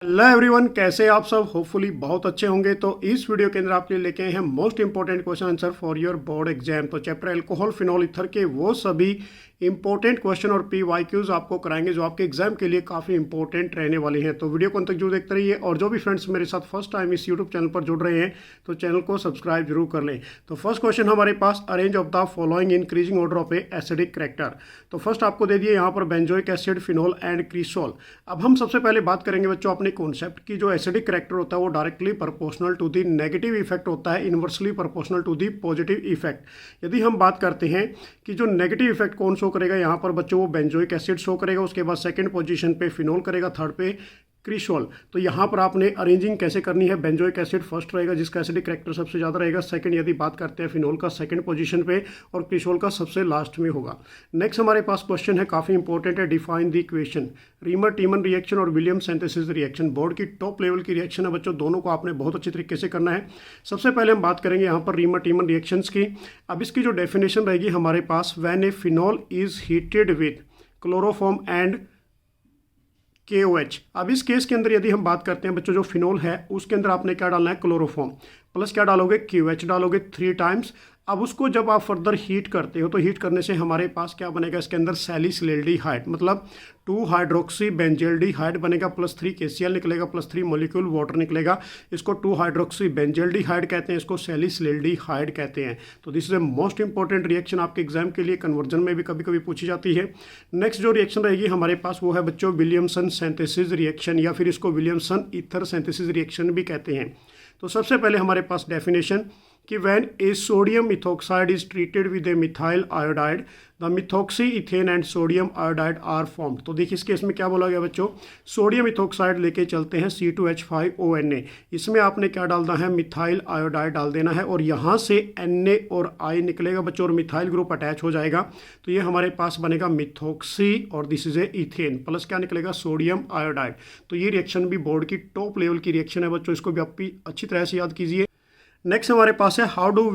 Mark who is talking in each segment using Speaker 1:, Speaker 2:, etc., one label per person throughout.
Speaker 1: Hello everyone, कैसे आप सब? होपफुली बहुत अच्छे होंगे। तो इस वीडियो के अंदर आपके लिए लेके आए हैं most important question answer for your board exam. तो चैप्टर अल्कोहल फिनॉल ईथर के वो सभी इंपॉर्टेंट क्वेश्चन और PYQs आपको कराएंगे जो आपके एग्जाम के लिए काफ़ी इंपॉर्टेंट रहने वाले हैं। तो वीडियो को अंत तक जरूर देखते रहिए और जो भी फ्रेंड्स मेरे साथ फर्स्ट टाइम इस यूट्यूब चैनल पर जुड़ रहे हैं तो चैनल को सब्सक्राइब जरूर कर लें। तो फर्स्ट क्वेश्चन हमारे पास, arrange of the following increasing order of a acidic character. तो फर्स्ट आपको दे दिए यहाँ पर benzoic acid, phenol and cresol. अब हम सबसे पहले बात करेंगे बच्चों अपने कॉन्सेप्ट की। जो एसिडिक करैक्टर होता है वो directly proportional to the negative effect होता है, inversely proportional to the positive effect. यदि हम बात करते हैं कि जो नेगेटिव इफेक्ट कौन शो करेगा, यहाँ पर बच्चों वो बेंजोइक एसिड शो करेगा, उसके बाद सेकंड पोजीशन पे फिनॉल करेगा, थर्ड पे क्रिसोल। तो यहाँ पर आपने अरेंजिंग कैसे करनी है, बेंजोइक एसिड फर्स्ट रहेगा जिसका एसिडिक करैक्टर सबसे ज़्यादा रहेगा, सेकंड यदि बात करते हैं फिनॉल का सेकंड पोजीशन पे, और क्रिसोल का सबसे लास्ट में होगा। नेक्स्ट हमारे पास क्वेश्चन है, काफ़ी इंपॉर्टेंट है, define the equation reamer Tiemann reaction और विलियम सिंथेसिस रिएक्शन। बोर्ड की टॉप लेवल की रिएक्शन है बच्चों, दोनों को आपने बहुत अच्छी तरीके से करना है। सबसे पहले हम बात करेंगे यहाँ पर रीमर टीमन रिएक्शंस की। अब इसकी जो डेफिनेशन रहेगी हमारे पास, when a phenol is heated with chloroform and KOH। अब इस केस के अंदर यदि हम बात करते हैं बच्चों, जो फिनॉल है उसके अंदर आपने क्या डालना है, क्लोरोफॉर्म प्लस क्या डालोगे, KOH डालोगे 3 टाइम्स। अब उसको जब आप फर्दर हीट करते हो तो हीट करने से हमारे पास क्या बनेगा, इसके अंदर सैलिसिल्डिहाइड मतलब 2 हाइड्रोक्सी बेंजल्डिहाइड बनेगा, प्लस 3 KCl निकलेगा, प्लस 3 मॉलिक्यूल वाटर निकलेगा। इसको 2 हाइड्रोक्सी बेंजल्डिहाइड कहते हैं, इसको सैलिसिल्डिहाइड कहते हैं। तो this is a most important reaction, आपके एग्जाम के लिए कन्वर्जन में भी कभी कभी पूछी जाती है। नेक्स्ट जो रिएक्शन रहेगी हमारे पास वो है बच्चों विलियमसन सिंथेसिस रिएक्शन, या फिर इसको विलियमसन ईथर सिंथेसिस रिएक्शन भी कहते हैं। तो सबसे पहले हमारे पास डेफिनेशन कि when a sodium ethoxide is treated with a methyl iodide the methoxy ethane and sodium iodide are formed. तो देखिए इस केस में क्या बोला गया बच्चों, सोडियम इथोक्साइड लेके चलते हैं C2H5ONa, इसमें आपने क्या डालना है, मिथाइल आयोडाइड डाल देना है, और यहाँ से Na और I निकलेगा बच्चों और मिथाइल ग्रुप अटैच हो जाएगा। तो ये हमारे पास बनेगा मिथोक्सी और this is A ethane, plus क्या निकलेगा, सोडियम आयोडाइड। तो ये रिएक्शन भी बोर्ड की टॉप लेवल की रिएक्शन है बच्चों, इसको भी आप अच्छी तरह से याद कीजिए। नेक्स्ट हमारे पास है, how do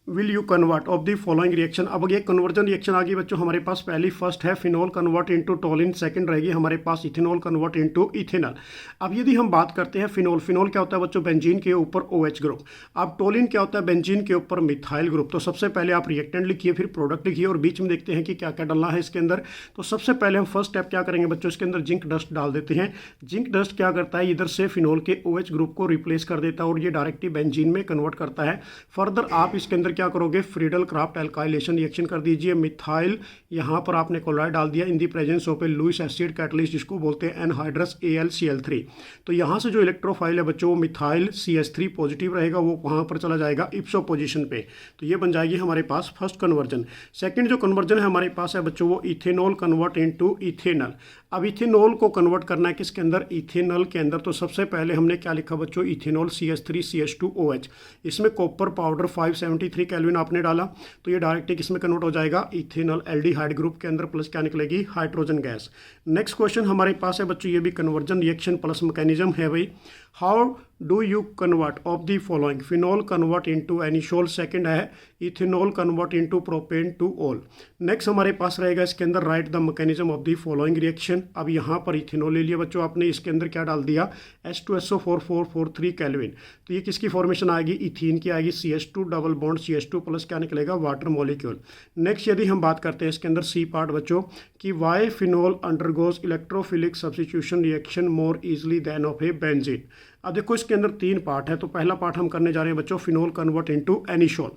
Speaker 1: will you convert of the following reaction. अब ये कन्वर्जन रिएक्शन आ गई बच्चों हमारे पास। पहली फर्स्ट है phenol convert into toluene, second रहेगी हमारे पास इथेनॉल कन्वर्ट इनटू इथेनॉल। अब यदि हम बात करते हैं फिनॉल, फिनॉल क्या होता है बच्चों, बेंजीन के ऊपर OH ग्रुप। अब टोलिन क्या होता है, बेंजीन के ऊपर मिथाइल ग्रुप। तो सबसे पहले आप रिएक्टेंट लिखिए, फिर प्रोडक्ट लिखिए और बीच में देखते हैं कि क्या क्या डालना है इसके अंदर। तो सबसे पहले हम फर्स्ट स्टेप क्या करेंगे बच्चों, इसके अंदर जिंक डस्ट डाल देते हैं। जिंक डस्ट क्या करता है, इधर से फिनॉल के OH ग्रुप को रिप्लेस कर देता है और ये डायरेक्टली बेंजीन में कन्वर्ट करता है। फर्दर आप इसके अंदर क्या करोगे, फ्रीडल क्राफ्ट एल्काइलेशन रिएक्शन कर दीजिए। मिथाइल यहाँ पर आपने क्लोराइड डाल दिया in the presence of a Lewis acid catalyst, जिसको बोलते हैं एनहाइड्रस AlCl3। तो यहाँ से जो इलेक्ट्रोफाइल है बच्चों वो मिथाइल CH3 पॉजिटिव रहेगा, वो वहाँ पर चला जाएगा इप्सो पोजीशन पे। तो ये बन जाएगी हमारे पास फर्स्ट कन्वर्जन। सेकंड जो कन्वर्जन है हमारे पास है बच्चों वो इथेनॉल कन्वर्ट इनटू इथेनॉल। अब इथेनॉल को कन्वर्ट करना है किसके अंदर, इथेनॉल के अंदर। तो सबसे पहले हमने क्या लिखा बच्चों, इथेनॉल CH3CH2OH, इसमें कॉपर पाउडर 573 केल्विन आपने डाला, तो ये डायरेक्टली किसमें कन्वर्ट हो जाएगा, इथेनॉल एल्डिहाइड ग्रुप के अंदर, प्लस क्या निकलेगी, हाइड्रोजन गैस। नेक्स्ट क्वेश्चन हमारे पास है बच्चों, ये भी कन्वर्जन रिएक्शन प्लस मैकेनिज्म है भाई। How do you convert of the following, phenol convert into anisole, second है ethanol convert into propane two ol. Next हमारे पास रहेगा इसके अंदर, write the mechanism of the following reaction. अब यहाँ पर इथेनॉल ले लिया बच्चों आपने, इसके अंदर क्या डाल दिया, H2SO443 केल्विन। तो ये किसकी फॉर्मेशन आएगी, इथीन की आएगी, CH2 double bond CH2 plus क्या निकलेगा, वाटर मॉलिक्यूल। नेक्स्ट यदि हम बात करते हैं इसके अंदर C पार्ट बच्चों, कि why phenol undergoes electrophilic substitution reaction more easily than of a benzene. अब देखो इसके अंदर 3 पार्ट है। तो पहला पार्ट हम करने जा रहे हैं बच्चों, फिनॉल कन्वर्ट इनटू एनिशोल।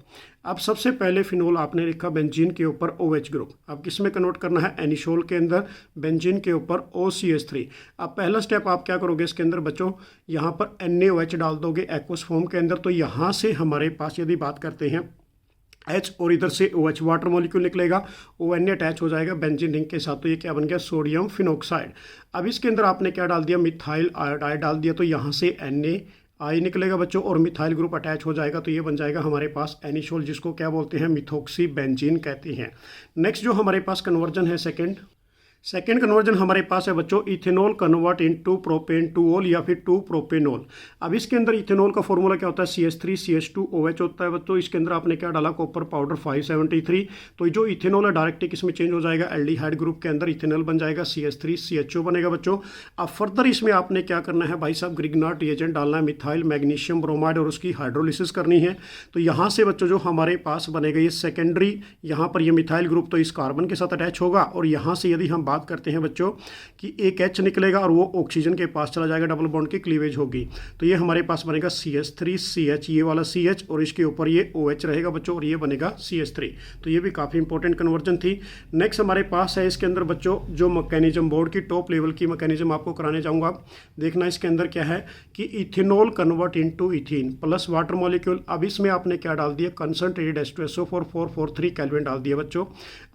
Speaker 1: अब सबसे पहले फिनॉल आपने लिखा बेंजीन के ऊपर OH ग्रुप, अब किस में कन्वर्ट करना है, एनिशोल के अंदर, बेंजीन के ऊपर OCH3। अब पहला स्टेप आप क्या करोगे इसके अंदर बच्चों, यहाँ पर NaOH डाल दोगे एक्वस फॉर्म के अंदर। तो यहाँ से हमारे पास यदि बात करते हैं H और इधर से OH वाटर मॉलिक्यूल निकलेगा, ONa अटैच हो जाएगा बेंजीन रिंग के साथ। तो ये क्या बन गया, सोडियम फिनोक्साइड। अब इसके अंदर आपने क्या डाल दिया, मिथाइल आयोडाइड डाल दिया, तो यहाँ से NaI निकलेगा बच्चों और मिथाइल ग्रुप अटैच हो जाएगा। तो ये बन जाएगा हमारे पास एनिशोल, जिसको क्या बोलते हैं, मिथोक्सी बेंजीन कहते हैं। नेक्स्ट जो हमारे पास कन्वर्जन है सेकेंड, सेकेंड कन्वर्जन हमारे पास है बच्चों ethanol convert into propane two all या फिर टू प्रोपेनॉल। अब इसके अंदर इथेनॉल का फॉर्मूला क्या होता है, CH3CH2OH होता है बच्चों। इसके अंदर आपने क्या डाला, कॉपर पाउडर 573। तो जो इथेनॉल है डायरेक्टली किसमें चेंज हो जाएगा, एल्डिहाइड ग्रुप के अंदर इथेनॉल बन जाएगा, CH3CHO बनेगा बच्चों। अब फर्दर इसमें आपने क्या करना है भाई साहब, ग्रिग्नार्ड रिएजेंट डालना है, मिथाइल मैग्नीशियम ब्रोमाइड और उसकी हाइड्रोलिसिस करनी है। तो यहाँ से बच्चों जो हमारे पास बनेगा ये सेकेंडरी, यहाँ पर ये मिथाइल ग्रुप तो इस कार्बन के साथ अटैच होगा, और यहाँ से यदि हम बात करते हैं बच्चों कि एक H निकलेगा और वो ऑक्सीजन के पास चला जाएगा, डबल बॉन्ड की क्लीवेज होगी। तो ये हमारे पास बनेगा CH3CH, ये वाला CH और इसके ऊपर ये OH रहेगा बच्चों, और ये बनेगा CH3। तो ये भी काफ़ी इंपॉर्टेंट कन्वर्जन थी। नेक्स्ट हमारे पास है इसके अंदर बच्चों जो मैकेनिज्म, बोर्ड की टॉप लेवल की मैकेनिज्म आपको कराने जाऊँगा। देखना इसके अंदर क्या है कि ethanol convert into ethene plus water molecule. अब इसमें आपने क्या डाल दिया, कंसनट्रेटेड H2SO4 443 केल्विन डाल दिया बच्चों।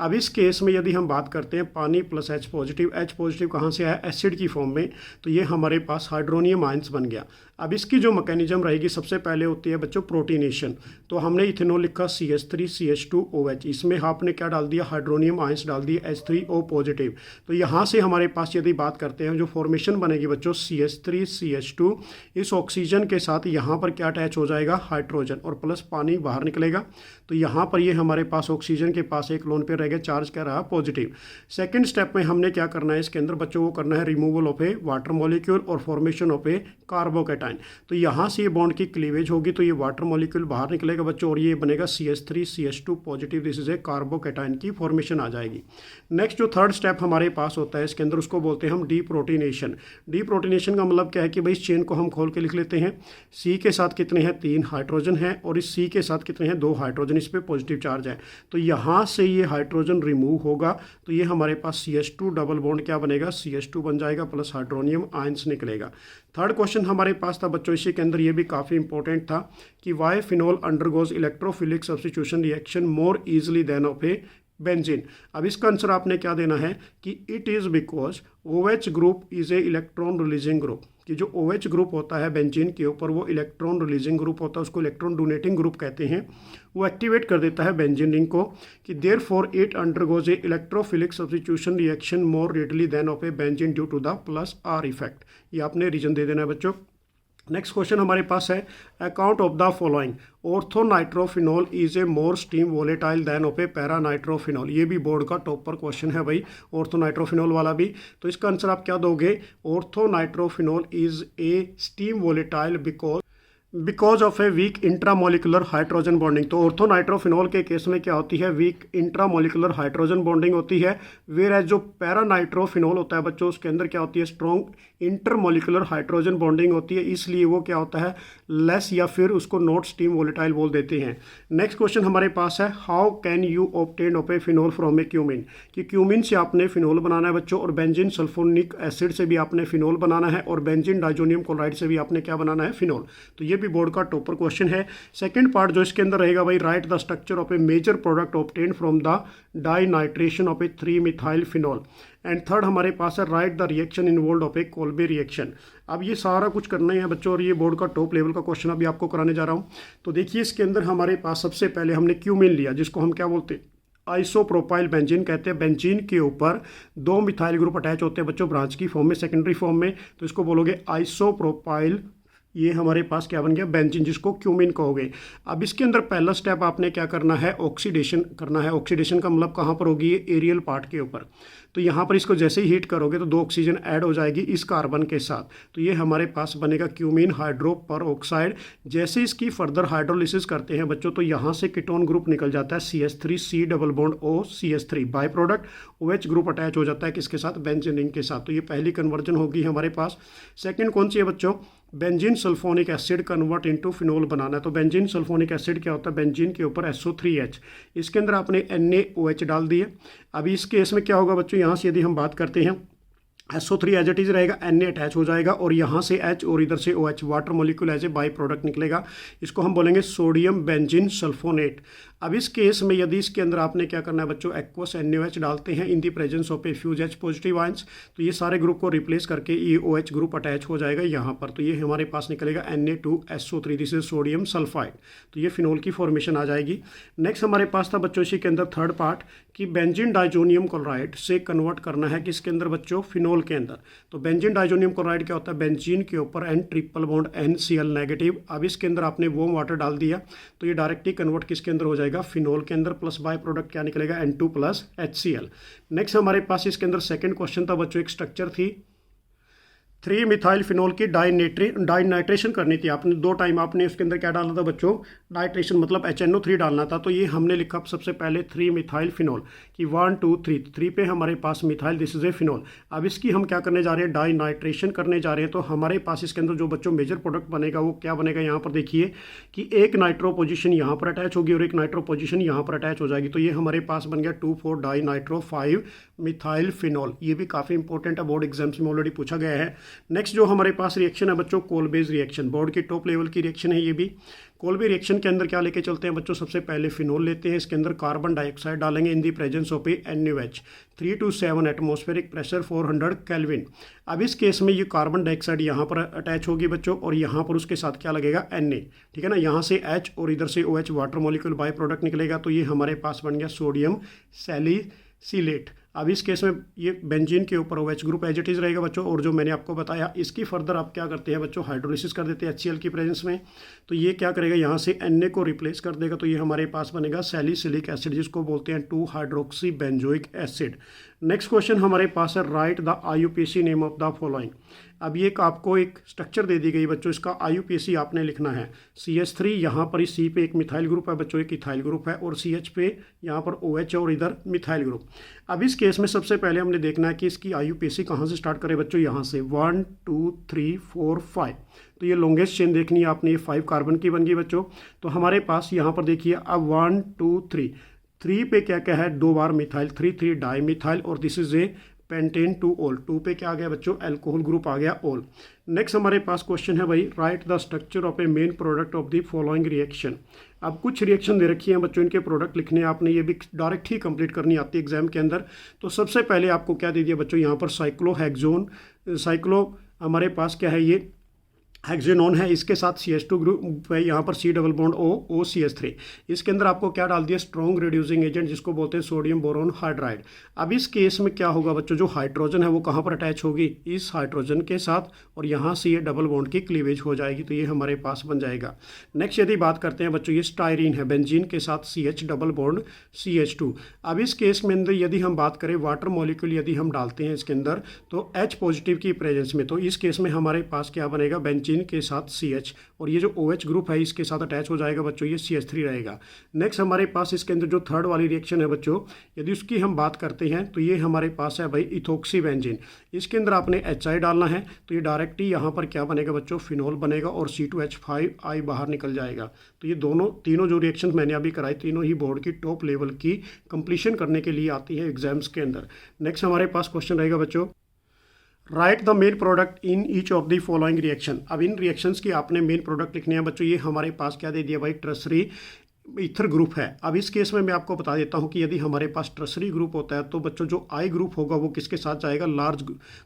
Speaker 1: अब इस केस में यदि हम बात करते हैं पानी plus H positive, H positive कहाँ से आया, एसिड की फॉर्म में, तो ये हमारे पास हाइड्रोनियम आयंस बन गया। अब इसकी जो मैकेनिज्म रहेगी, सबसे पहले होती है बच्चों प्रोटीनेशन। तो हमने इथेनॉल लिखा CH3CH2OH, इसमें आपने क्या डाल दिया, हाइड्रोनियम आयंस डाल दिए H3O पॉजिटिव। तो यहाँ से हमारे पास यदि बात करते हैं जो फॉर्मेशन बनेगी बच्चों CH3CH2, इस ऑक्सीजन के साथ यहाँ पर क्या अटैच हो जाएगा, हाइड्रोजन, और प्लस पानी बाहर निकलेगा। तो यहाँ पर ये हमारे पास ऑक्सीजन के पास एक लोन पे रह गया, चार्ज क्या रहा, पॉजिटिव। सेकेंड स्टेप में हमने क्या करना है इसके अंदर बच्चों, वो करना है removal of A water molecule और फॉर्मेशन ऑफ ए कार्बोकैटायन। तो यहाँ से ये बॉन्ड की क्लीवेज होगी, तो ये वाटर मॉलिक्यूल बाहर निकलेगा बच्चों, और ये बनेगा CH3CH2 positive, this is A carbocation की फॉर्मेशन आ जाएगी। नेक्स्ट जो थर्ड स्टेप हमारे पास होता है इसके अंदर, उसको बोलते हैं हम डीप्रोटीनेशन। डीप्रोटीनेशन का मतलब क्या है कि भाई इस चेन को हम खोल के लिख लेते हैं, C के साथ कितने हैं, 3 हाइड्रोजन है, और इस C के साथ कितने हैं, 2 हाइड्रोजन, इस पर पॉजिटिव चार्ज है। तो यहाँ से ये हाइड्रोजन रिमूव होगा, तो ये हमारे पास CH2 डबल बॉन्ड क्या बनेगा, CH2 बन जाएगा, प्लस हाइड्रोनियम आयंस निकलेगा। थर्ड क्वेश्चन हमारे पास था बच्चों इसी के अंदर, ये भी काफ़ी इंपॉर्टेंट था कि why phenol undergoes electrophilic substitution reaction more easily than of a benzene. अब इसका आंसर आपने क्या देना है कि it is because OH group is a electron releasing group, कि जो OH ग्रुप होता है बेंजीन के ऊपर वो इलेक्ट्रॉन रिलीजिंग ग्रुप होता है, उसको इलेक्ट्रॉन डोनेटिंग ग्रुप कहते हैं। वो एक्टिवेट कर देता है बेंजीन रिंग को, कि therefore it undergoes a electrophilic substitution reaction more readily than of a benzene due to the plus R effect. ये आपने रीजन दे देना है बच्चों। नेक्स्ट क्वेश्चन हमारे पास है account of the following, orthonitrophenol is a more steam volatile then of A paranitrophenol. ये भी बोर्ड का टॉप पर क्वेश्चन है भाई, ऑर्थोनाइट्रोफिनॉल वाला भी। तो इसका आंसर आप क्या दोगे, orthonitrophenol is a steam volatile because of a weak intramolecular hydrogen bonding. तो ऑर्थोनाइट्रोफिनॉल के केस में क्या होती है, वीक इंट्रामोलिकुलर हाइड्रोजन बॉन्डिंग होती है, वेयर एज जो पैरानाइट्रोफिनॉल होता है बच्चों उसके अंदर क्या होती है, स्ट्रॉन्ग इंटरमोलिकुलर हाइड्रोजन बॉन्डिंग होती है, इसलिए वो क्या होता है, लेस, या फिर उसको नॉट स्टीम वोलेटाइल बोल देते हैं। नेक्स्ट क्वेश्चन हमारे पास है how can you obtain of a phenol from A cumin, कि क्यूमिन से आपने फिनॉल बनाना है बच्चों, और बेंजीन सल्फोनिक एसिड से भी आपने फिनॉल बनाना है, और बेंजीन डाइजोनियम क्लोराइड से भी आपने क्या बनाना है, फिनॉल। तो ये भी बोर्ड का टॉपर क्वेश्चन है। सेकंड पार्ट जो इसके अंदर रहेगा भाई, write the structure of a major product obtain from the dinitration of a 3 methyl phenol. And third हमारे पास है write the reaction involve of a Kolbe reaction. अब ये सारा कुछ करना है बच्चों, और ये बोर्ड का टॉप लेवल का क्वेश्चन अभी आपको कराने जा रहा हूँ। तो देखिए इसके अंदर हमारे पास सबसे पहले हमने क्यूमिन लिया, जिसको हम क्या बोलते हैं, आइसोप्रोपाइल बेंजीन कहते हैं। बेंजीन के ऊपर 2 मिथाइल ग्रुप अटैच होते हैं बच्चों, ब्रांच की फॉर्म में, सेकेंडरी फॉर्म में, तो इसको बोलोगे आइसोप्रोपाइल। ये हमारे पास क्या बन गया, बेंजीन, जिसको क्यूमिन कहोगे। अब इसके अंदर पहला स्टेप आपने क्या करना है, ऑक्सीडेशन करना है। ऑक्सीडेशन का मतलब कहाँ पर होगी, ये एरियल पार्ट के ऊपर। तो यहाँ पर इसको जैसे ही हीट करोगे तो 2 ऑक्सीजन ऐड हो जाएगी इस कार्बन के साथ, तो ये हमारे पास बनेगा क्यूमीन हाइड्रो पर ऑक्साइड। जैसे इसकी फर्दर हाइड्रोलिसिस करते हैं बच्चों, तो यहाँ से कीटोन ग्रुप निकल जाता है CH3C double bond O CH3, by product OH group attach हो जाता है किसके साथ, बेंजीन रिंग के साथ। तो ये पहली कन्वर्जन होगी हमारे पास। सेकेंड कौन सी है बच्चों, benzene sulphonic acid convert into phenol बनाना है। तो बेंजीन सल्फोनिक एसिड क्या होता है, बेंजीन के ऊपर SO3H, इसके अंदर आपने NaOH डाल दिए। अभी इस केस में क्या होगा बच्चों, यहाँ से यदि हम बात करते हैं SO3 एज इट इज़ रहेगा, Na अटैच हो जाएगा और यहाँ से H और इधर से OH water molecule as a by product निकलेगा। इसको हम बोलेंगे सोडियम बेंजीन सल्फोनेट। अब इस केस में यदि इसके अंदर आपने क्या करना है बच्चों, एक्वस NaOH डालते हैं in the presence of a fuse H positive ions, तो ये सारे ग्रुप को रिप्लेस करके ये OH ग्रुप अटैच हो जाएगा यहाँ पर। तो ये हमारे पास निकलेगा Na2SO3, this is sodium sulphide. तो ये फिनोल की फॉर्मेशन आ जाएगी। नेक्स्ट हमारे पास था बच्चों इसी के अंदर थर्ड पार्ट कि बेंजीन डाइजोनियम क्लोराइड से कन्वर्ट करना है किसके अंदर बच्चों, फिनोल के अंदर। तो बेंजीन डाइजोनियम क्लोराइड क्या होता है, बेंजीन के ऊपर N triple bond NCl negative. अब इसके अंदर आपने वार्म वाटर डाल दिया तो ये डायरेक्टली कन्वर्ट किसके अंदर हो जाएगा, फिनोल के अंदर, प्लस बाय प्रोडक्ट क्या निकलेगा, N2 प्लस HCl। नेक्स्ट हमारे पास इसके अंदर सेकंड क्वेश्चन था बच्चों, एक स्ट्रक्चर थी 3 मिथाइल फिनोल की डाइनाइट्रेशन करनी थी। आपने 2 टाइम आपने उसके अंदर क्या डालना था बच्चों, नाइट्रेशन, मतलब HNO3 डालना था। तो ये हमने लिखा सबसे पहले 3 मिथाइल फिनोल कि 1 2 3, 3 पे हमारे पास methyl, this is a phenol. अब इसकी हम क्या करने जा रहे हैं, डाइनाइट्रेशन करने जा रहे हैं। तो हमारे पास इसके अंदर जो बच्चों मेजर प्रोडक्ट बनेगा वो क्या बनेगा, यहाँ पर देखिए कि एक नाइट्रो पोजिशन यहाँ पर अटैच होगी और एक नाइट्रो पोजिशन यहाँ पर अटैच हो जाएगी। तो ये हमारे पास बन गया 2,4 डाई नाइट्रो 5 मिथाइल फिनोल। ये भी काफ़ी इंपॉर्टेंट है, बोर्ड एग्जाम्स में ऑलरेडी पूछा गया है। नेक्स्ट जो हमारे पास रिएक्शन है बच्चों, कोलबेज रिएक्शन, बोर्ड की टॉप लेवल की रिएक्शन है ये भी। कोलबे रिएक्शन के अंदर क्या लेके चलते हैं बच्चों, सबसे पहले फिनोल लेते हैं, इसके अंदर कार्बन डाइऑक्साइड डालेंगे in the presence of a NaOH, 3 to 7 atmospheric pressure 400 kelvin. अब इस केस में ये कार्बन डाइऑक्साइड यहाँ पर अटैच होगी बच्चों और यहाँ पर उसके साथ क्या लगेगा, Na, ठीक है ना। यहाँ से H और इधर से OH water molecule by product निकलेगा। तो ये हमारे पास बन गया सोडियम सैलिसिलेट। अब इस केस में ये बेंजीन के ऊपर OH group as it is रहेगा बच्चों। और जो मैंने आपको बताया इसकी फर्दर आप क्या करते हैं बच्चों, हाइड्रोलिसिस कर देते हैं HCl की प्रेजेंस में। तो ये क्या करेगा, यहाँ से Na को रिप्लेस कर देगा। तो ये हमारे पास बनेगा सैलिसिलिक एसिड, जिसको बोलते हैं 2 hydroxy benzoic acid. Next question हमारे पास है, write the IUPAC name of the following. अब ये आपको एक स्ट्रक्चर दे दी गई बच्चों, इसका IUPAC आपने लिखना है। CH3 यहाँ पर इस C पे एक मिथाइल ग्रुप है बच्चों, एक इथाइल ग्रुप है, और CH पे यहाँ पर OH और इधर मिथाइल ग्रुप। अब इस केस में सबसे पहले हमने देखना है कि इसकी IUPAC कहाँ से स्टार्ट करें बच्चों, यहाँ से 1 2 3 4 5। तो ये लॉन्गेस्ट चेन देखनी है आपने, ये 5 कार्बन की बन गई बच्चों। तो हमारे पास यहाँ पर देखिए अब 1 2 3 पे क्या क्या है, 2 बार मिथाइल, 3 डाई मिथाइल, और दिस इज ए पेंटेन 2 ओल। 2 पे क्या आ गया बच्चों, एल्कोहल ग्रुप आ गया ओल। नेक्स्ट हमारे पास क्वेश्चन है भाई, write the structure of A main product of the following reaction. अब कुछ रिएक्शन दे रखी है बच्चों, इनके प्रोडक्ट लिखने हैं आपने, ये भी डायरेक्ट ही कंप्लीट करनी आती है एग्जाम के अंदर। तो सबसे पहले आपको क्या दे दिया बच्चों, यहाँ पर साइक्लोहेक्सोन, साइक्लो हमारे पास क्या है, ये हेक्सेनोन है, इसके साथ CH2 ग्रुप है, यहाँ पर C डबल बॉन्ड OCH3। इसके अंदर आपको क्या डाल दिया, स्ट्रॉन्ग रिड्यूसिंग एजेंट, जिसको बोलते हैं सोडियम बोरोन हाइड्राइड। अब इस केस में क्या होगा बच्चों, जो हाइड्रोजन है वो कहाँ पर अटैच होगी, इस हाइड्रोजन के साथ, और यहाँ से ये डबल बॉन्ड की क्लीवेज हो जाएगी। तो ये हमारे पास बन जाएगा। नेक्स्ट यदि बात करते हैं बच्चों, ये स्टायरीन है, बेंजीन के साथ CH डबल बॉन्ड CH2। अब इस केस में अंदर यदि हम बात करें वाटर मॉलिक्यूल यदि हम डालते हैं इसके अंदर, तो H पॉजिटिव की प्रेजेंस में, तो इस केस में हमारे पास क्या बनेगा, बेंजीन के साथ CH, और ये जो OH ग्रुप है इसके साथ अटैच हो जाएगा बच्चों, ये CH3 रहेगा। नेक्स्ट हमारे पास इसके अंदर जो थर्ड वाली रिएक्शन है बच्चों, यदि उसकी हम बात करते हैं तो ये हमारे पास है भाई इथोक्सी बेंजीन। इसके अंदर आपने HI डालना है, तो ये डायरेक्ट ही यहाँ पर क्या बनेगा बच्चों, फिनोल बनेगा, और C2H5I बाहर निकल जाएगा। तो ये तीनों जो रिएक्शन मैंने अभी कराई, तीनों ही बोर्ड की टॉप लेवल की कंप्लीशन करने के लिए आती है एग्जाम्स के अंदर। नेक्स्ट हमारे पास क्वेश्चन रहेगा बच्चों, right the main product in each of the following reaction. अब इन रिएक्शंस की आपने मेन प्रोडक्ट लिखने हैं बच्चों। ये हमारे पास क्या दे दिया भाई, टर्सरी ईथर ग्रुप है। अब इस केस में मैं आपको बता देता हूं कि यदि हमारे पास टर्सरी ग्रुप होता है तो बच्चों जो I ग्रुप होगा वो किसके साथ जाएगा, लार्ज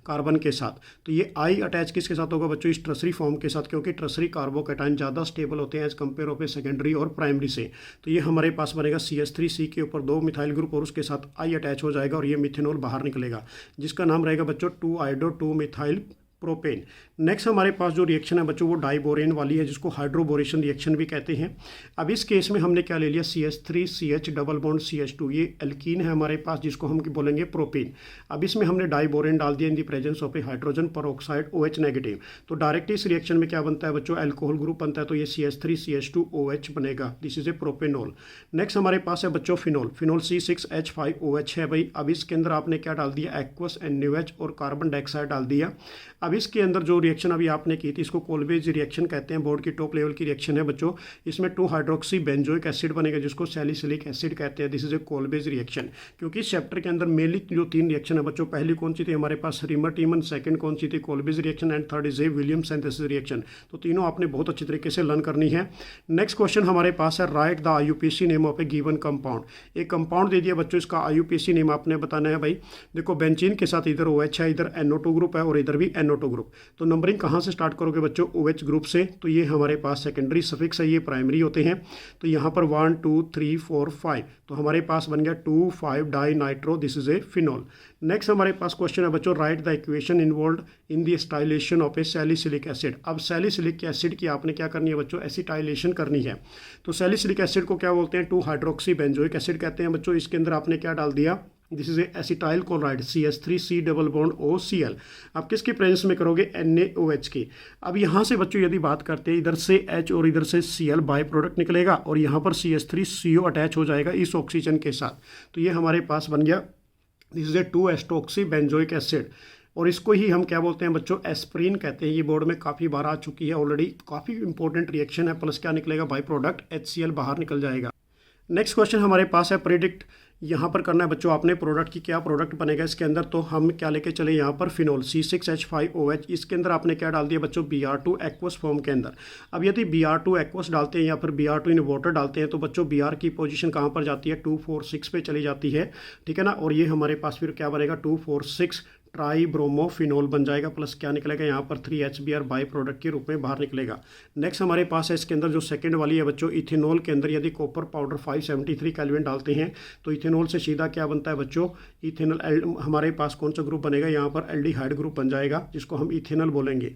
Speaker 1: कार्बन के साथ। तो ये I अटैच किसके साथ होगा बच्चों, इस टर्सरी फॉर्म के साथ, क्योंकि टर्सरी कार्बोकैटायन ज़्यादा स्टेबल होते हैं as compare of a secondary और प्राइमरी से। तो ये हमारे पास बनेगा CH3C के ऊपर 2 मिथाइल ग्रुप और उसके साथ I अटैच हो जाएगा, और ये मिथेनॉल बाहर निकलेगा, जिसका नाम रहेगा बच्चों 2-आइडो-2 मिथाइल प्रोपेन। नेक्स्ट हमारे पास जो रिएक्शन है बच्चों वो डाइबोरेन वाली है, जिसको हाइड्रोबोरेशन रिएक्शन भी कहते हैं। अब इस केस में हमने क्या ले लिया, CH3CH डबल बॉन्ड CH2, ये एल्कीन है हमारे पास, जिसको हम बोलेंगे प्रोपेन। अब इसमें हमने डाइबोरेन डाल दिया in the presence of a hydrogen peroxide OH negative. तो डायरेक्ट इस रिएक्शन में क्या बनता है बच्चों, एल्कोहल ग्रुप बनता है। तो ये CH3CH2OH बनेगा, this is A propanol. Next हमारे पास है बच्चों फिनोल, फिनोल C6H5OH है भाई। अब इसके अंदर आपने क्या डाल दिया, एक्वस NaOH और कार्बन डाइऑक्साइड डाल दिया। अब इसके अंदर जो रिएक्शन अभी आपने की थी इसको कोलबेज रिएक्शन कहते हैं, बोर्ड की टॉप लेवल की रिएक्शन है बच्चों। इसमें 2 हाइड्रोक्सी बेंजोइक एसिड बनेगा जिसको सैलिसिलिक एसिड कहते हैं। This is a Kolbe's reaction. क्योंकि इस चैप्टर के अंदर मेनली जो 3 रिएक्शन है बच्चों, पहली कौन सी थी हमारे पास रिमर-टीमन, सेकंड कौन सी थी Kolbe's reaction and third is a William synthesis reaction. तो तीनों आपने बहुत अच्छी तरीके से लर्न करनी है। नेक्स्ट क्वेश्चन हमारे पास है write the IUPAC name of A given compound. एक कंपाउंड दे दिया बच्चों, इसका आईयूपीएसी नेम आपने बताना है। भाई देखो बेंजीन के साथ इधर OH है, इधर NO2 ग्रुप है और इधर भी NO2 ग्रुप। तो नंबरिंग कहाँ से स्टार्ट करोगे बच्चों, OH ग्रुप से। तो ये हमारे पास सेकेंडरी सफिक्स है, ये प्राइमरी होते हैं। तो यहाँ पर 1 2 3 4 5, तो हमारे पास बन गया 2,5 dinitro, this is a phenol. Next हमारे पास क्वेश्चन है बच्चों right the equation involve in the acetylation of a salicylic acid. अब सैलिसिलिक एसिड की आपने क्या करनी है बच्चों, एसिटाइलेशन करनी है। तो सैलिसिलिक एसिड को क्या बोलते हैं, 2 हाइड्रोक्सी बेंजोइक एसिड कहते हैं बच्चों। इसके अंदर आपने क्या डाल दिया, this is A acetyl chloride CH3C double bond OCl। अब किसके प्रेजेंस में करोगे, NaOH की। अब यहाँ से बच्चों यदि बात करते हैं, इधर से H और इधर से Cl बाय प्रोडक्ट निकलेगा और यहाँ पर CH3CO अटैच हो जाएगा इस ऑक्सीजन के साथ। तो ये हमारे पास बन गया this is a 2 acetoxy benzoic acid. और इसको ही हम क्या बोलते हैं बच्चों, एस्प्रीन कहते हैं। ये बोर्ड में काफ़ी बार आ चुकी है ऑलरेडी, काफ़ी इंपॉर्टेंट रिएक्शन है। प्लस क्या निकलेगा, बाय प्रोडक्ट HCl बाहर निकल जाएगा। नेक्स्ट क्वेश्चन हमारे पास है प्रेडिक्ट। यहाँ पर करना है बच्चों आपने प्रोडक्ट की, क्या प्रोडक्ट बनेगा इसके अंदर। तो हम क्या लेके चले यहाँ पर फिनोल C6H5OH। इसके अंदर आपने क्या डाल दिया बच्चों, Br2 एक्वस फॉर्म के अंदर। अब यदि Br2 एक्वस डालते हैं या फिर Br2 इन वाटर डालते हैं तो बच्चों Br की पोजीशन कहाँ पर जाती है, 2,4,6 पे चली जाती है, ठीक है ना। और ये हमारे पास फिर क्या बनेगा, 2,4,6 ट्राई ब्रोमोफिनोल बन जाएगा। प्लस क्या निकलेगा यहाँ पर 3HBr बाई प्रोडक्ट के रूप में बाहर निकलेगा। नेक्स्ट हमारे पास है इसके अंदर जो सेकंड वाली है बच्चों, इथेनॉल के अंदर यदि कॉपर पाउडर 573 केल्विन डालते हैं तो इथेनॉल से सीधा क्या बनता है बच्चों, इथेनॉल। हमारे पास कौन सा ग्रुप बनेगा, यहाँ पर एल्डिहाइड ग्रुप बन जाएगा जिसको हम इथेनॉल बोलेंगे।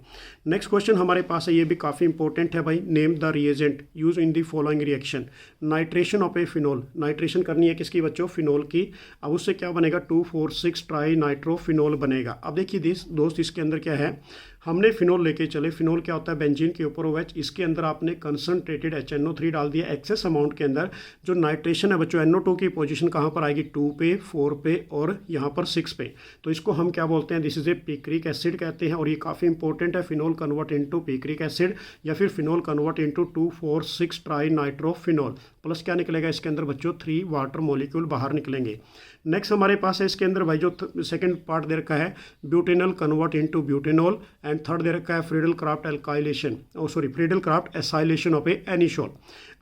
Speaker 1: नेक्स्ट क्वेश्चन हमारे पास है, ये भी काफ़ी इंपॉर्टेंट है भाई। Name the reagent use in the following reaction. Nitration of A phenol, nitration करनी है किसकी बच्चों, फिनोल की। अब उससे क्या बनेगा, 2,4,6 ट्राई नाइट्रोफिनोल बनेगा। अब देखिए दोस्त इसके अंदर क्या है, हमने फिनोल लेके चले। फिनोल क्या होता है, बेंजीन के ऊपर OH, इसके अंदर आपने कंसनट्रेटेड HNO3 डाल दिया एक्सेस अमाउंट के अंदर। जो नाइट्रेशन है बच्चों, NO2 की पोजीशन कहाँ पर आएगी, 2 पे, 4 पे और यहाँ पर 6 पे। तो इसको हम क्या बोलते हैं, this is A picric acid कहते हैं। और ये काफ़ी इंपॉर्टेंट है, phenol convert into picric acid या फिर phenol convert into 2,4,6 try nitrophenol. Plus क्या निकलेगा इसके अंदर बच्चों, 3 वाटर मॉलिक्यूल बाहर निकलेंगे। नेक्स्ट हमारे पास है इसके अंदर भाई जो सेकंड पार्ट दे रखा है, butanal convert into butanol and third दे रखा है Friedel Crafts alkylation, Friedel Crafts acylation of a anisole.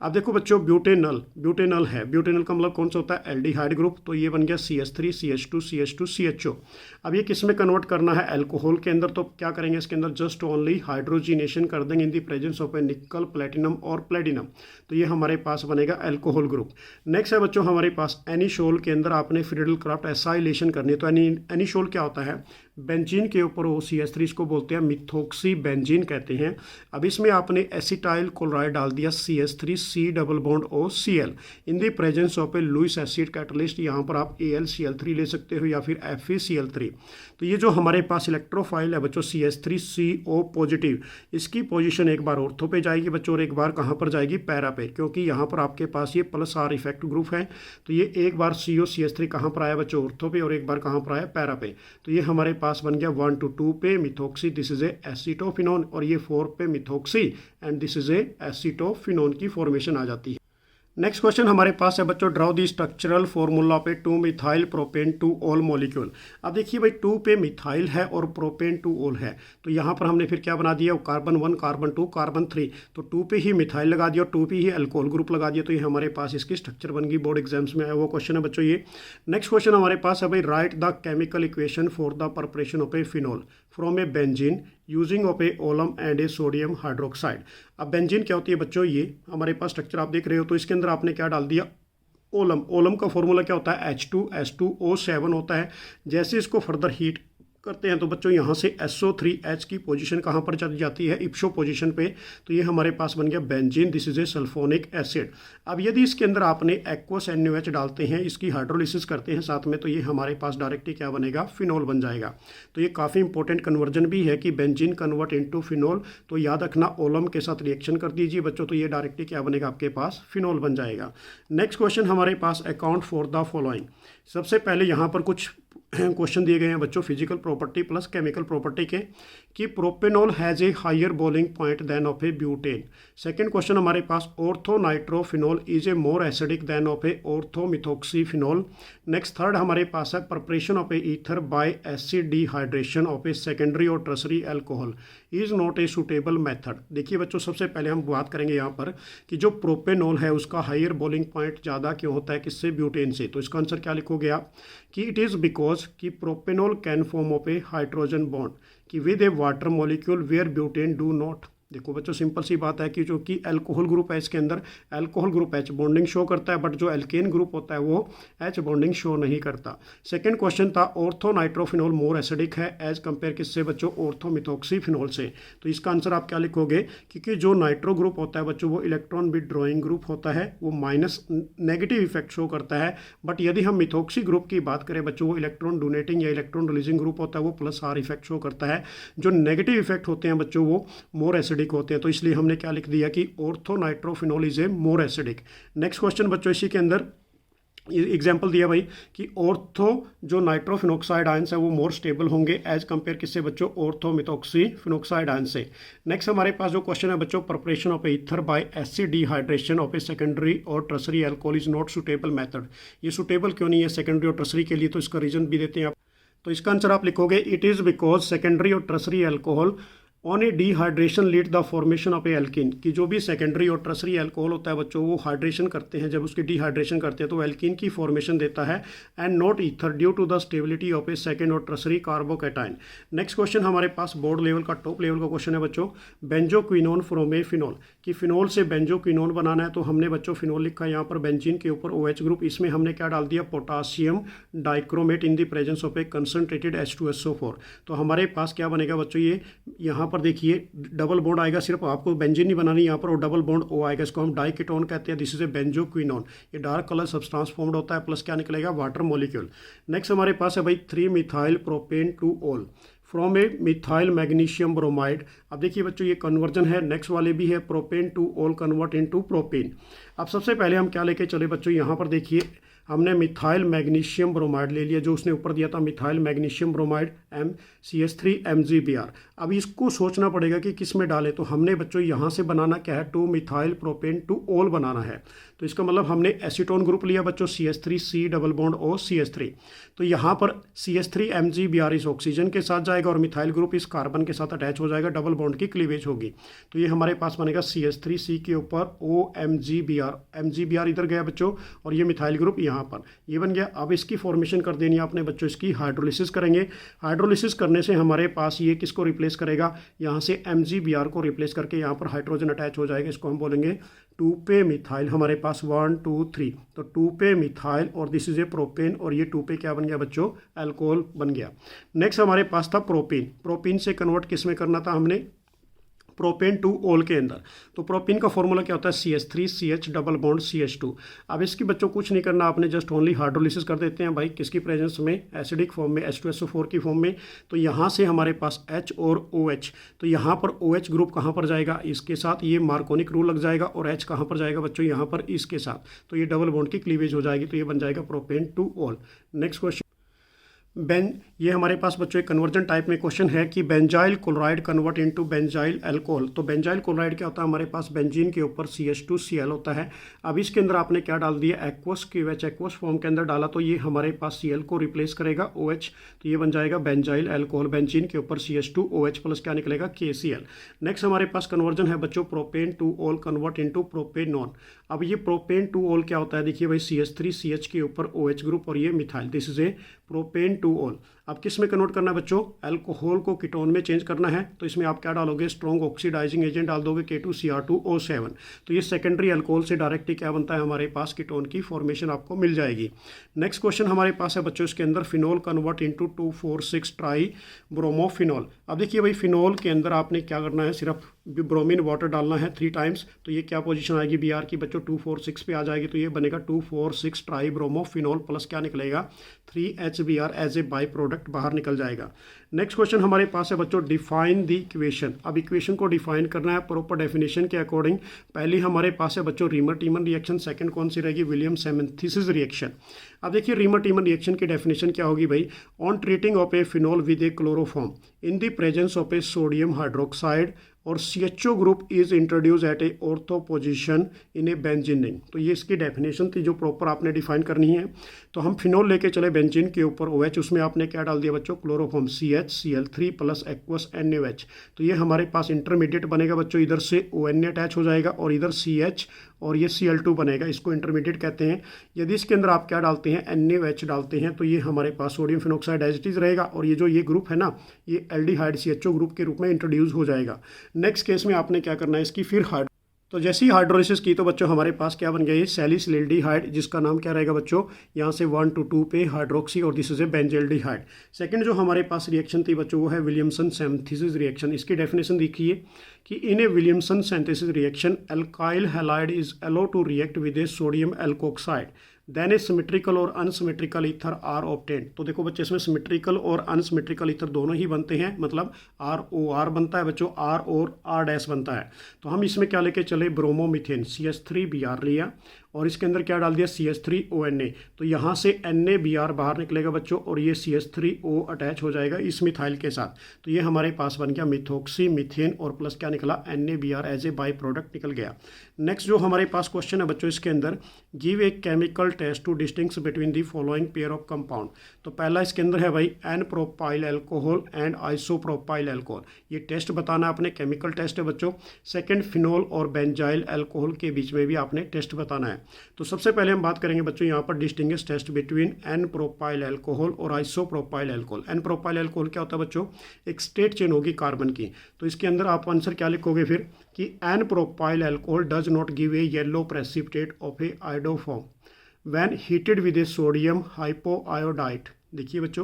Speaker 1: अब देखो बच्चों ब्यूटेनल है, ब्यूटेनल का मतलब कौन सा होता है, एल्डिहाइड ग्रुप। तो ये बन गया CH3 CH2 CH2 CHO। अब ये किस में कन्वर्ट करना है, अल्कोहल के अंदर। तो क्या करेंगे इसके अंदर, जस्ट ओनली हाइड्रोजिनेशन कर देंगे इन द प्रेजेंस ऑफ ए निकल, प्लेटिनम और प्लेटिनम। तो ये हमारे पास बनेगा अल्कोहल ग्रुप। नेक्स्ट है बच्चों हमारे पास एनिशोल के अंदर आपने फ्रीडल क्राफ्ट एसाइलेशन करनी है। तो एनिशोल क्या होता है, बेंजीन के ऊपर OCH3, इसको बोलते हैं मिथोक्सी बेंजीन कहते हैं। अब इसमें आपने एसिटाइल क्लोराइड डाल दिया CH3C double bond OCl in the presence of a Lewis acid catalyst. यहाँ पर आप AlCl3 ले सकते हो या फिर FeCl3। तो ये जो हमारे पास इलेक्ट्रोफाइल है बच्चों CH3CO पॉजिटिव, इसकी पोजीशन एक बार ऑर्थो पे जाएगी बच्चों और एक बार कहाँ पर जाएगी, पैरा पे। क्योंकि यहाँ पर आपके पास ये +R इफेक्ट ग्रुप है। तो ये एक बार COCH3 कहाँ पर आया बच्चों, ऑर्थो पे, और एक बार कहाँ पर आया, पैरा पे। तो ये हमारे पास बन गया 1 to 2 पे methoxy, this is A acetophenone. और ये 4 पे methoxy and this is A acetophenone की फॉर्मेशन आ जाती है। नेक्स्ट क्वेश्चन हमारे पास है बच्चों, ड्रॉ दी स्ट्रक्चरल फॉर्मूला पे 2 मिथाइल प्रोपेन 2 ऑल मॉलिक्यूल। अब देखिए भाई 2 पे मिथाइल है और प्रोपेन 2 ऑल है। तो यहाँ पर हमने फिर क्या बना दिया, कार्बन 1 कार्बन 2 कार्बन 3। तो 2 पे ही मिथाइल लगा दिया और 2 पे ही अल्कोहल ग्रुप लगा दिया। तो ये हमारे पास इसकी स्ट्रक्चर बन गई। बोर्ड एग्जाम्स में आया वो क्वेश्चन है बच्चों ये। नेक्स्ट क्वेश्चन हमारे पास है भाई, write the chemical equation for the preparation of A phenol from A benzene using of A Olam and A sodium hydroxide. अब बेंजीन क्या होती है बच्चों, ये हमारे पास स्ट्रक्चर आप देख रहे हो। तो इसके अंदर आपने क्या डाल दिया, ओलम का फॉर्मूला क्या होता है, H2S2O7 होता है। जैसे इसको फर्दर हीट करते हैं तो बच्चों यहाँ से SO3H की पोजीशन कहाँ पर चली जाती है, इप्सो पोजीशन पे। तो ये हमारे पास बन गया benzene, this is A sulphonic acid. अब यदि इसके अंदर आपने एक्वस NaOH डालते हैं, इसकी हाइड्रोलिसिस करते हैं साथ में, तो ये हमारे पास डायरेक्टली क्या बनेगा, फिनोल बन जाएगा। तो ये काफ़ी इंपॉर्टेंट कन्वर्जन भी है कि बेंजीन कन्वर्ट इनटू फिनोल। तो याद रखना ओलम के साथ रिएक्शन कर दीजिए बच्चों, तो ये डायरेक्टली क्या बनेगा, आपके पास फिनोल बन जाएगा। नेक्स्ट क्वेश्चन हमारे पास, अकाउंट फॉर द फॉलोइंग। सबसे पहले यहाँ पर कुछ क्वेश्चन दिए गए हैं बच्चों physical property plus chemical property के, कि propanol has a higher boiling point than of a butane. Second question हमारे पास orthonitrophenol is a more acidic than of a orthomethoxyphenol. Next third हमारे पास है preparation of a ether by acid dehydration of a secondary और tertiary alcohol is not a suitable method. देखिए बच्चों, सबसे पहले हम बात करेंगे यहाँ पर कि जो प्रोपेनॉल है उसका हायर बॉइलिंग पॉइंट ज़्यादा क्यों होता है, किससे, ब्यूटेन से। तो इसका आंसर क्या लिखोगे आप कि इट इज़ बिकॉज कि propanol can form of a hydrogen bond कि with a water molecule where butane do not. देखो बच्चों, सिंपल सी बात है कि जो कि अल्कोहल ग्रुप है इसके अंदर alcohol group H bonding show करता है, बट जो एल्केन ग्रुप होता है वो एच बॉन्डिंग शो नहीं करता। सेकंड क्वेश्चन था ऑर्थोनाइट्रोफिनॉल मोर एसिडिक है एज कंपेयर किससे बच्चों, ऑर्थोमिथोक्सीफिनॉल से। तो इसका आंसर आप क्या लिखोगे, क्योंकि जो नाइट्रो ग्रुप होता है बच्चों वो इलेक्ट्रॉन विथड्रॉइंग ग्रुप होता है, वो माइनस नेगेटिव इफेक्ट शो करता है। बट यदि हम मिथोक्सी ग्रुप की बात करें बच्चों, वो इलेक्ट्रॉन डोनेटिंग या इलेक्ट्रॉन रिलीजिंग ग्रुप होता है, वो प्लस आर इफेक्ट शो करता है। जो नेगेटिव इफेक्ट होते हैं बच्चों वो मोर एसिडिक होते हैं, तो इसलिए हमने क्या लिख दिया कि orthonitrophenol is a more acidic. Next question बच्चों, इसी के अंदर एग्जाम्पल दिया भाई कि ऑर्थो जो नाइट्रोफिनोक्साइड आयंस है वो मोर स्टेबल होंगे एज कंपेयर किससे बच्चों, ऑर्थोमिथोक्सी फिनोक्साइड आयन से। नेक्स्ट हमारे पास जो क्वेश्चन है बच्चों, preparation of ether by acid dehydration of a secondary और tertiary alcohol is not suitable method. ये सुटेबल क्यों नहीं है सेकेंडरी और टर्सरी के लिए, तो इसका रीजन भी देते हैं आप। तो इसका आंसर आप लिखोगे इट इज़ बिकॉज सेकेंडरी और tertiary alcohol on A dehydration lead the formation of A alkene, कि जो भी सेकेंडरी और टर्सरी एल्कोहल होता है बच्चों वो हाइड्रेशन करते हैं, जब उसकी डिहाइड्रेशन करते हैं तो एल्कीन की फॉर्मेशन देता है and not ether due to the stability of a second और टर्सरी कार्बोकैटायन। नेक्स्ट क्वेश्चन हमारे पास बोर्ड लेवल का टॉप लेवल का क्वेश्चन है बच्चों, बेंजोक्विनोन फ्रॉम ए फिनॉल, कि फिनॉल से बेंजोक्विनोन बनाना है। तो हमने बच्चों फिनॉल लिखा है यहाँ पर बेंजीन के ऊपर OH ग्रुप, इसमें हमने क्या डाल दिया, potassium dichromate in the presence of A concentrated H2SO4। तो हमारे पास क्या बनेगा बच्चों, ये यहाँ पर देखिए डबल बॉन्ड आएगा, सिर्फ आपको बेंजीन नहीं बनानी यहाँ पर, और डबल बॉन्ड O आएगा, इसको हम डाइकेटोन कहते हैं। दिस इज ए बेंजोक्विनोन, ये डार्क कलर सब्सटेंस फॉर्म्ड होता है, प्लस क्या निकलेगा, वाटर मॉलिक्यूल। नेक्स्ट हमारे पास है भाई 3 methyl propane two all from A methyl magnesium bromide. अब देखिए बच्चों ये कन्वर्जन है, नेक्स्ट वाले भी है, propane two all convert into propane. अब सबसे पहले हम क्या लेके चले बच्चों, यहाँ पर देखिए हमने मिथाइल मैग्नीशियम ब्रोमाइड ले लिया, जो उसने ऊपर दिया था मिथाइल मैग्नीशियम ब्रोमाइड MCH3MgBr। अब इसको सोचना पड़ेगा कि किस में डालें, तो हमने बच्चों यहाँ से बनाना क्या है, 2 मिथाइल प्रोपेन टू ऑल बनाना है। तो इसका मतलब हमने एसीटोन ग्रुप लिया बच्चों, CH3C double bond O CH3। तो यहाँ पर CH3MgBr इस ऑक्सीजन के साथ जाएगा और मिथाइल ग्रुप इस कार्बन के साथ अटैच हो जाएगा, डबल बॉन्ड की क्लीवेज होगी। तो ये हमारे पास बनेगा CH3C के ऊपर OMgBr, MgBr इधर गया बच्चों, और ये मिथाइल ग्रुप यहाँ पर ये बन गया। अब इसकी फॉर्मेशन कर देनी है आपने बच्चों, इसकी हाइड्रोलिसिस करेंगे। हाइड्रोलिसिस करने से हमारे पास ये किसको रिप्लेस करेगा, यहाँ से MgBr को रिप्लेस करके यहाँ पर हाइड्रोजन अटैच हो जाएगा, इसको हम बोलेंगे 2पे मिथाइल। हमारे पास 1 2 3, तो 2पे मिथाइल और दिस इज ए प्रोपेन, और ये 2पे क्या बन गया बच्चों, अल्कोहल बन गया। नेक्स्ट हमारे पास था प्रोपीन, प्रोपीन से कन्वर्ट किस में करना था हमने, प्रोपेन टू ऑल के अंदर। तो प्रोपेन का फॉर्मूला क्या होता है, CH3CH डबल बॉन्ड CH2। अब इसकी बच्चों कुछ नहीं करना, आपने जस्ट ओनली हाइड्रोलिसिस कर देते हैं भाई, किसकी प्रेजेंस में, एसिडिक फॉर्म में, H2SO4 की फॉर्म में। तो यहाँ से हमारे पास H और OH, तो यहाँ पर OH ग्रुप कहाँ पर जाएगा, इसके साथ ये मार्कोनिक रूल लग जाएगा, और H कहाँ पर जाएगा बच्चों, यहाँ पर इसके साथ, तो ये डबल बॉन्ड की क्लीवेज हो जाएगी, तो ये बन जाएगा propane two ol. Next question, ये हमारे पास बच्चों एक कन्वर्जन टाइप में क्वेश्चन है कि benzyl chloride convert into benzyl alcohol. तो बेंजाइल क्लोराइड क्या होता है, हमारे पास बेंजीन के ऊपर CH2Cl होता है। अब इसके अंदर आपने क्या डाल दिया, एक्वस QH, एक्वस फॉर्म के अंदर डाला, तो ये हमारे पास Cl को रिप्लेस करेगा OH, तो ये बन जाएगा बेंजाइल अल्कोहल। बेंजीन के ऊपर CH2OH प्लस क्या निकलेगा, KCl। नेक्स्ट हमारे पास कन्वर्जन है बच्चों propane two all convert into propanone. अब ये प्रोपेन टू ऑल क्या होता है, देखिए भाई CH3CH के ऊपर OH ग्रुप और ये methyl, this is A propane two all. अब किस में कन्वर्ट करना है बच्चों, अल्कोहल को कीटोन में चेंज करना है। तो इसमें आप क्या डालोगे, स्ट्रॉन्ग ऑक्सीडाइजिंग एजेंट डाल दोगे K2Cr2O7। तो ये सेकेंडरी अल्कोहल से डायरेक्टली क्या बनता है, हमारे पास कीटोन की फॉर्मेशन आपको मिल जाएगी। नेक्स्ट क्वेश्चन हमारे पास है बच्चों, इसके अंदर phenol convert into 2,4,6 try bromophenol. अब देखिए भाई फिनॉल के अंदर आपने क्या करना है, सिर्फ ब्रोमीन वाटर डालना है 3 टाइम्स, तो ये क्या पोजीशन आएगी Br की बच्चों, 2,4,6 पे आ जाएगी। तो ये बनेगा 2,4,6 ट्राई ब्रोमोफिनॉल प्लस क्या निकलेगा, 3HBr as a by product product बाहर निकल जाएगा। नेक्स्ट क्वेश्चन हमारे पास है बच्चों, डिफाइन द इक्वेशन। अब इक्वेशन को डिफाइन करना है प्रॉपर डेफिनेशन के अकॉर्डिंग। पहली हमारे पास है बच्चों रीमर टीमन रिएक्शन, सेकंड कौन सी रहेगी, विलियम्स सिमेंथिसिस रिएक्शन। अब देखिए रीमर टीमन रिएक्शन की डेफिनेशन क्या होगी भाई, on treating of a phenol with a chloroform in the presence of a sodium hydroxide और CHO group is introduce at a ortho position in a benzene ring. तो ये इसकी definition थी जो प्रॉपर आपने डिफाइन करनी है। तो हम फिनॉल लेके चले बेंजीन के ऊपर OH, उसमें आपने क्या डाल दिया बच्चों, chloroform CH plus aqueous NaOH। तो ये हमारे पास इंटरमीडिएट बनेगा बच्चों, इधर से ONA अटैच हो जाएगा और इधर CH और ये Cl2 बनेगा, इसको इंटरमीडिएट कहते हैं। यदि इसके अंदर आप क्या डालते हैं, NaOH डालते हैं, तो ये हमारे पास sodium phenoxide as it is रहेगा और ये जो ये ग्रुप है ना, ये एल्डिहाइड CHO ग्रुप के रूप में इंट्रोड्यूस हो जाएगा। नेक्स्ट केस में आपने क्या करना है, इसकी फिर तो जैसे ही हाइड्रोलिसिस की तो बच्चों हमारे पास क्या बन गया, ये सैलिसिल्डिहाइड, जिसका नाम क्या रहेगा बच्चों, यहाँ से 1 to 2 पे हाइड्रोक्सी और this is a benzaldehyde. Second जो हमारे पास रिएक्शन थी बच्चों वो है विलियमसन सिंथेसिस रिएक्शन। इसकी डेफिनेशन देखिए कि in a Williamson synthesis reaction alkyl halide is allow to react with a sodium alkoxide then a symmetrical और अनसिमेट्रिकल ईथर आर ऑब्टेन्ड। तो देखो बच्चे इसमें सिमेट्रिकल और अनसिमेट्रिकल ईथर दोनों ही बनते हैं, मतलब ROR बनता है बच्चों, R और R' बनता है। तो हम इसमें क्या लेके चले, ब्रोमोमीथेन CH3Br लिया और इसके अंदर क्या डाल दिया, CH3ONA। तो यहाँ से NaBr बाहर निकलेगा बच्चों और ये CH3O अटैच हो जाएगा इस मिथाइल के साथ। तो ये हमारे पास बन गया मिथोक्सी मीथेन और प्लस क्या निकला, NaBr as a by product निकल गया। नेक्स्ट जो हमारे पास क्वेश्चन है बच्चों, इसके अंदर give a chemical test to distinguish between the following pair of compound. तो पहला इसके अंदर है भाई n propyl alcohol and isopropyl alcohol. ये टेस्ट बताना आपने, केमिकल टेस्ट है बच्चों। सेकंड फिनोल और बेंजाइल एल्कोहल के बीच में भी आपने टेस्ट बताना है। तो सबसे पहले हम बात करेंगे बच्चों यहाँ पर distinguish test between n propyl alcohol और isopropyl alcohol. N propyl alcohol क्या होता है बच्चों, एक स्टेट चेन होगी कार्बन की। तो इसके अंदर आप आंसर क्या लिखोगे फिर कि n propyl alcohol does not give a yellow precipitate of a iodoform when heated with a sodium hypoiodite. देखिए बच्चों,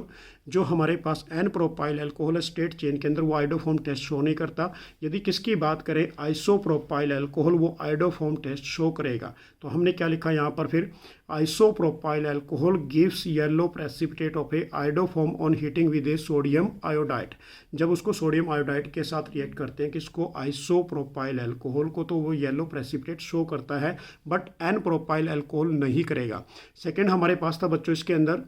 Speaker 1: जो हमारे पास n propyl alcohol straight chain के अंदर वो आयोडोफॉर्म टेस्ट शो नहीं करता। यदि किसकी बात करें, आइसोप्रोपाइल एल्कोहल, वो आयोडोफॉर्म टेस्ट शो करेगा। तो हमने क्या लिखा यहाँ पर फिर, isopropyl alcohol gives yellow precipitate of a iodoform on heating with a sodium iodide. जब उसको सोडियम आयोडाइड के साथ रिएक्ट करते हैं किसको, आइसोप्रोपाइल एल्कोहल को, तो वो येलो प्रेसिपिटेट शो करता है, बट एन प्रोपाइल एल्कोहल नहीं करेगा। सेकेंड हमारे पास था बच्चों इसके अंदर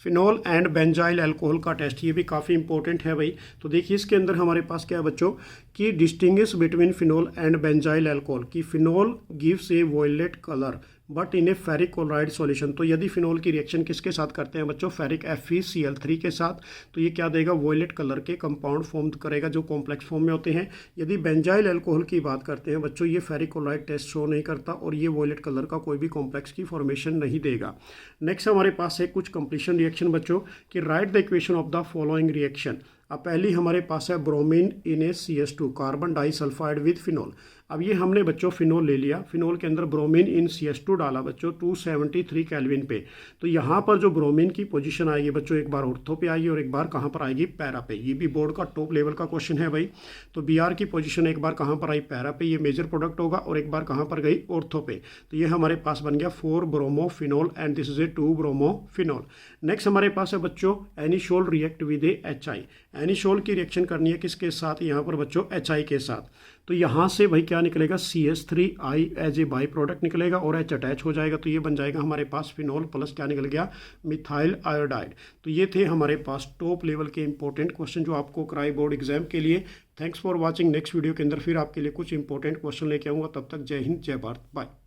Speaker 1: फिनोल एंड बेंजाइल एल्कोहल का टेस्ट, ये भी काफ़ी इंपॉर्टेंट है भाई। तो देखिए इसके अंदर हमारे पास क्या है बच्चों कि distinguish between phenol and benzyl alcohol, की phenol gives a violet colour but in a ferric chloride solution. तो यदि फिनोल की रिएक्शन किसके साथ करते हैं बच्चों, फेरिक FeCl3 के साथ, तो ये क्या देगा, वॉयलेट कलर के कंपाउंड फॉर्म करेगा जो कॉम्प्लेक्स फॉर्म में होते हैं। यदि बेंजाइल एल्कोहल की बात करते हैं बच्चों, ये फेरिक क्लोराइड टेस्ट शो नहीं करता और ये वॉयलेट कलर का कोई भी कॉम्प्लेक्स की फॉर्मेशन नहीं देगा। नेक्स्ट हमारे पास है कुछ कंप्लीशन रिएक्शन बच्चों कि right the equation of the following reaction. अब पहली हमारे पास है bromine in A CH2 carbon disulphide with phenol. अब ये हमने बच्चों फिनोल ले लिया, फिनोल के अंदर ब्रोमीन इन CH2 डाला बच्चों 273 केल्विन पे। तो यहाँ पर जो ब्रोमीन की पोजीशन आएगी बच्चों, एक बार ऑर्थो पे आएगी और एक बार कहाँ पर आएगी, पैरा पे। ये भी बोर्ड का टॉप लेवल का क्वेश्चन है भाई। तो Br की पोजीशन एक बार कहाँ पर आई, पैरा पे, ये मेजर प्रोडक्ट होगा, और एक बार कहाँ पर गई, ऑर्थो पे। तो ये हमारे पास बन गया 4 bromophenol and this is a 2 bromophenol. Next हमारे पास है बच्चों एनिशोल रिएक्ट विद ए HI। एनिशोल की रिएक्शन करनी है किसके साथ, यहाँ पर बच्चों HI के साथ। तो यहाँ से भाई क्या निकलेगा, CH3I as a by product निकलेगा और H अटैच हो जाएगा। तो ये बन जाएगा हमारे पास फिनोल प्लस क्या निकल गया, मिथाइल आयोडाइड। तो ये थे हमारे पास टॉप लेवल के इंपॉर्टेंट क्वेश्चन जो आपको कराए बोर्ड एग्जाम के लिए। Thanks for watching. Next video के अंदर फिर आपके लिए कुछ इंपॉर्टेंट क्वेश्चन लेके आऊँगा। तब तक जय हिंद, जय भारत, बाय।